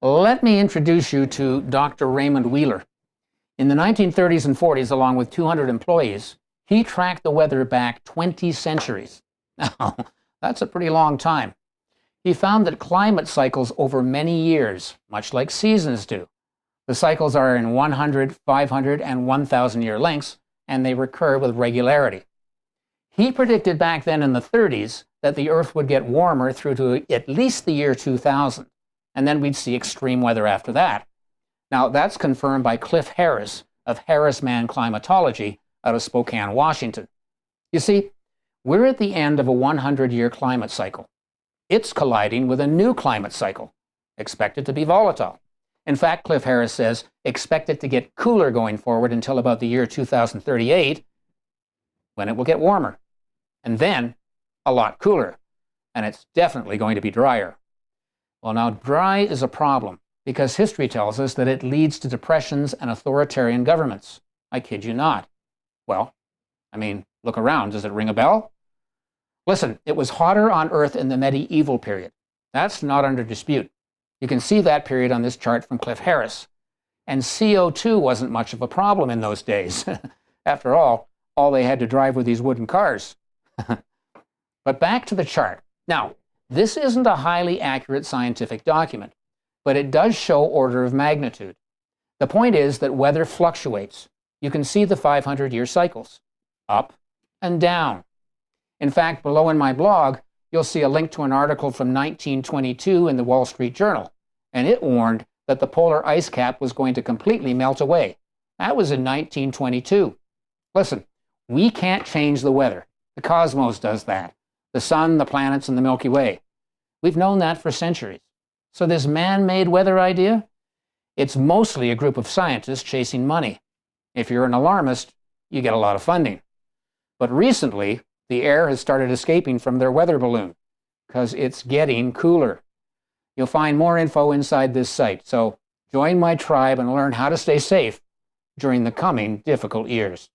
Let me introduce you to Dr. Raymond Wheeler. In the 1930s and 40s, along with 200 employees, he tracked the weather back 20 centuries. Now, that's a pretty long time. He found that climate cycles over many years, much like seasons do. The cycles are in 100, 500, and 1,000 year lengths, and they recur with regularity. He predicted back then in the 30s that the Earth would get warmer through to at least the year 2000, and then we'd see extreme weather after that. Now, that's confirmed by Cliff Harris of Mann Climatology out of Spokane, Washington. You see, we're at the end of a 100-year climate cycle. It's colliding with a new climate cycle, expected to be volatile. In fact, Cliff Harris says, expect it to get cooler going forward until about the year 2038, when it will get warmer. And then, a lot cooler. And it's definitely going to be drier. Well, now, dry is a problem, because history tells us that it leads to depressions and authoritarian governments. I kid you not. Well, I mean, look around. Does it ring a bell? Listen, it was hotter on Earth in the medieval period. That's not under dispute. You can see that period on this chart from Cliff Harris. And CO2 wasn't much of a problem in those days. After all they had to drive were these wooden cars. But back to the chart. Now, this isn't a highly accurate scientific document, but it does show order of magnitude. The point is that weather fluctuates. You can see the 500-year cycles, up and down. In fact, below in my blog, you'll see a link to an article from 1922 in the Wall Street Journal, and it warned that the polar ice cap was going to completely melt away. That was in 1922. Listen, we can't change the weather. The cosmos does that. The sun, the planets, and the Milky Way. We've known that for centuries. So this man-made weather idea? It's mostly a group of scientists chasing money. If you're an alarmist, you get a lot of funding. But recently, the air has started escaping from their weather balloon because it's getting cooler. You'll find more info inside this site, so join my tribe and learn how to stay safe during the coming difficult years.